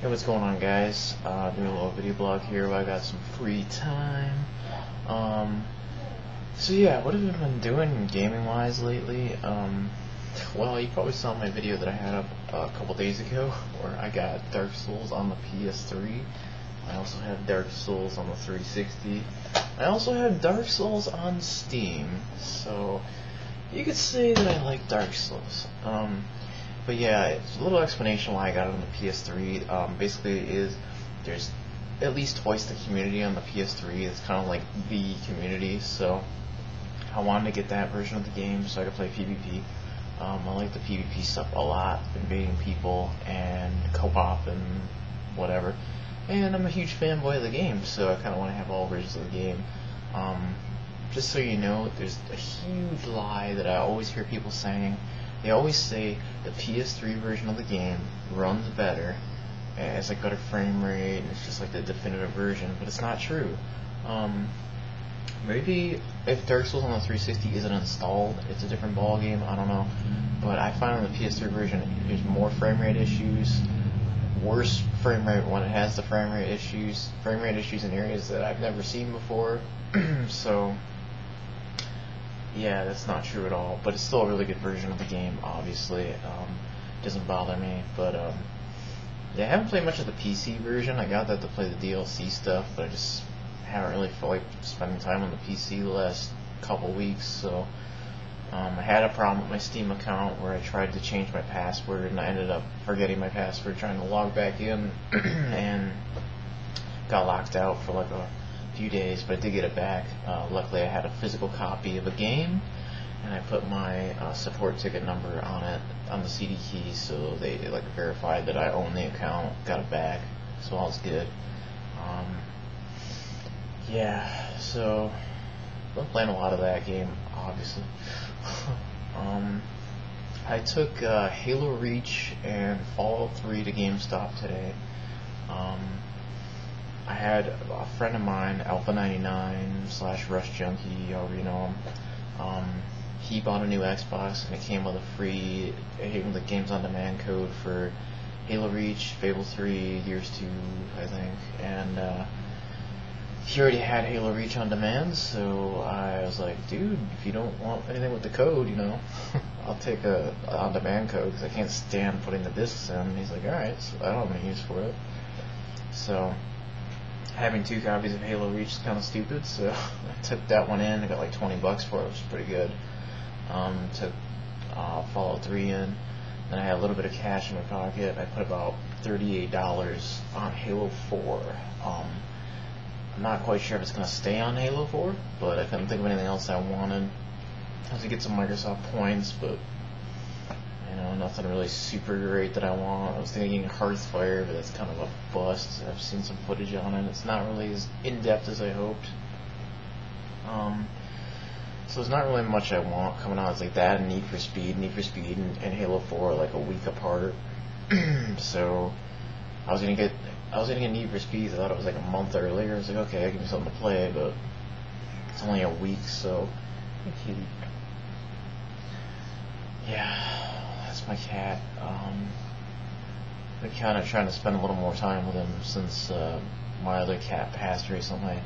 Hey, what's going on, guys? Doing a little video blog here where I got some free time. So yeah, what have I been doing gaming-wise lately? Well, you probably saw my video that I had up a couple days ago where I got Dark Souls on the PS3. I also have Dark Souls on the 360. I also have Dark Souls on Steam. So you could say that I like Dark Souls. But yeah, it's a little explanation why I got it on the PS3. Basically, there's at least twice the community on the PS3. It's kind of like the community, so I wanted to get that version of the game so I could play PvP. I like the PvP stuff a lot, invading people and co-op and whatever. And I'm a huge fanboy of the game, so I kind of want to have all versions of the game. Just so you know, there's a huge lie that I always hear people saying. They always say the PS3 version of the game runs better, it's like better frame rate, and it's just like the definitive version, but it's not true. Maybe if Dark Souls on the 360 isn't installed, it's a different ball game. I don't know, but I find on the PS3 version there's more frame rate issues, worse frame rate when it has the frame rate issues in areas that I've never seen before. So yeah, that's not true at all, but it's still a really good version of the game, obviously. Doesn't bother me, but yeah, I haven't played much of the PC version. I got that to play the DLC stuff, but I just haven't really felt like spending time on the PC the last couple weeks, so I had a problem with my Steam account where I tried to change my password, and I ended up forgetting my password trying to log back in, and got locked out for like a few days, but I did get it back. Luckily I had a physical copy of a game, and I put my support ticket number on it, on the CD key, so they like verified that I own the account, got it back, so all's good. Yeah, so I've been playing a lot of that game, obviously. I took Halo Reach and Fallout 3 to GameStop today. I had a friend of mine, Alpha99 / Rush Junkie, you already know him. He bought a new Xbox, and it came with a free the Games on Demand code for Halo Reach, Fable 3, Gears 2, I think, and he already had Halo Reach on demand, so I was like, dude, if you don't want anything with the code, you know, I'll take a on-demand code, because I can't stand putting the discs in. And he's like, alright, so I don't have any use for it. So having 2 copies of Halo Reach is kind of stupid, so I took that one in. I got like 20 bucks for it, which is pretty good. Took Fallout 3 in. Then I had a little bit of cash in my pocket. I put about $38 on Halo 4. I'm not quite sure if it's going to stay on Halo 4, but I couldn't think of anything else I wanted. I was to get some Microsoft points, but you know, nothing really super great that I want. I was thinking Hearthfire, but that's kind of a bust. I've seen some footage on it. It's not really as in-depth as I hoped. So there's not really much I want coming out. It's like that and Need for Speed and Halo 4 are like a week apart. So I was gonna get Need for Speed. I thought it was like a month earlier. I was like, okay, give me something to play, but it's only a week, so yeah, that's my cat. Been kind of trying to spend a little more time with him since my other cat passed recently.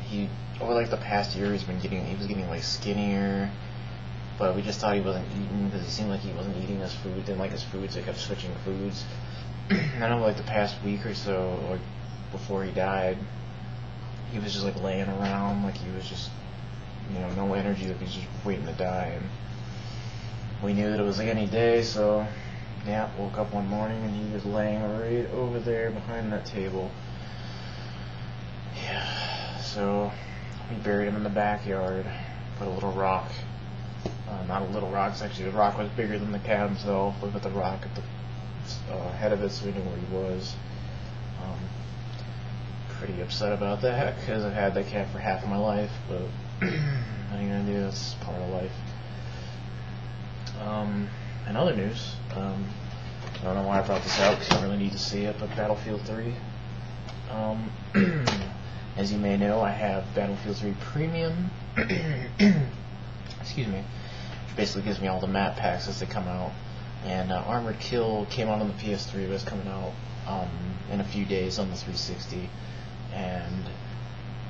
He over like the past year he was getting like skinnier, but we just thought he wasn't eating because he seemed like he wasn't eating his food. Didn't like his food, so he kept switching foods. And over like the past week or so, like before he died, he was just like laying around like he was just, you know, no energy, like he was just waiting to die. And we knew that it was like any day, so yeah, woke up one morning and he was laying right over there behind that table. Yeah, so we buried him in the backyard, put a little rock, not a little rock, it's actually the rock was bigger than the cat himself, we put the rock at the head of it so we knew where he was. Pretty upset about that because I've had that cat for half of my life, but what are you gonna do? That's part of life. In other news, I don't know why I brought this out because you don't really need to see it, but Battlefield 3. As you may know, I have Battlefield 3 Premium. Excuse me. Which basically gives me all the map packs as they come out. And Armored Kill came out on the PS3, but it's coming out in a few days on the 360. And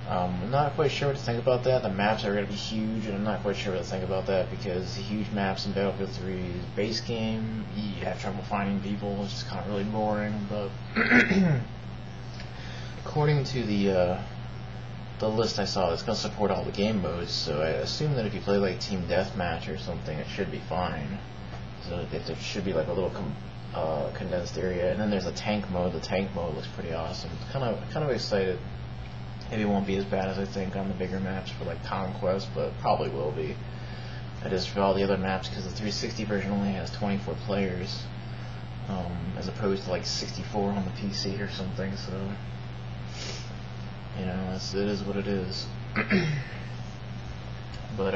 I'm not quite sure what to think about that. The maps are going to be huge, and I'm not quite sure what to think about that because the huge maps in Battlefield 3's base game, you have trouble finding people. It's just kind of really boring. But according to the list I saw, it's going to support all the game modes. So I assume that if you play like Team Deathmatch or something, it should be fine. So there should be like a little condensed area, and then there's a tank mode. The tank mode looks pretty awesome. Kind of excited. Maybe it won't be as bad as I think on the bigger maps for like Conquest, but probably will be. It is for all the other maps because the 360 version only has 24 players, as opposed to like 64 on the PC or something. So you know, it is what it is. But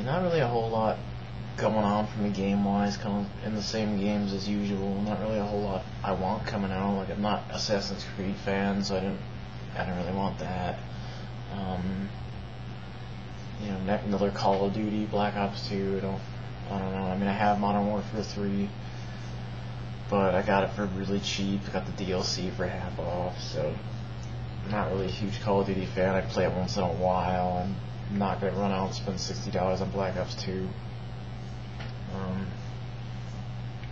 not really a whole lot going on for me game-wise, kind of in the same games as usual. Not really a whole lot I want coming out. Like, I'm not Assassin's Creed fan, so I don't really want that. You know, another Call of Duty, Black Ops 2. I don't know. I mean, I have Modern Warfare 3, but I got it for really cheap. I got the DLC for half off, so I'm not really a huge Call of Duty fan. I play it once in a while. I'm not gonna run out and spend $60 on Black Ops 2.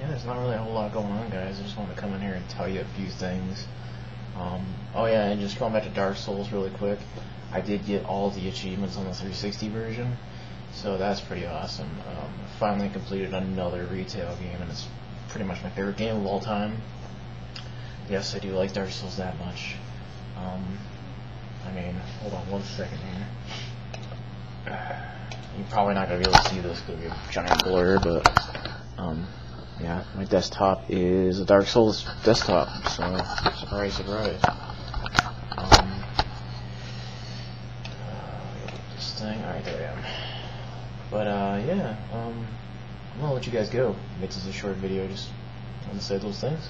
Yeah, there's not really a whole lot going on, guys. I just want to come in here and tell you a few things. Oh yeah, and just going back to Dark Souls really quick, I did get all the achievements on the 360 version, so that's pretty awesome. Finally completed another retail game, and it's pretty much my favorite game of all time. Yes, I do like Dark Souls that much. I mean, hold on one second here. You're probably not going to be able to see this because it'll be a giant blur, but yeah, my desktop is a Dark Souls desktop, so surprise, surprise. This thing, alright, there I am. But yeah, I'm gonna let you guys go. This is a short video, just want to say those things.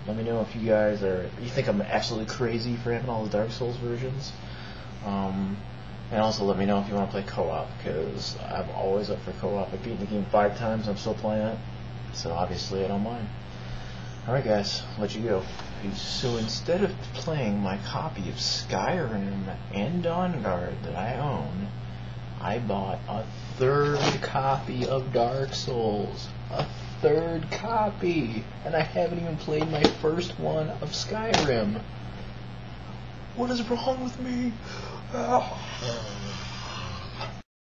Let me know if you guys you think I'm absolutely crazy for having all the Dark Souls versions. And also let me know if you want to play co-op, because I'm always up for co-op. I've beaten the game 5 times, I'm still playing it, so obviously I don't mind. Alright guys, I'll let you go. Peace. So instead of playing my copy of Skyrim and Dawnguard that I own, I bought a 3rd copy of Dark Souls. A 3rd copy! And I haven't even played my first one of Skyrim. What is wrong with me? Oh.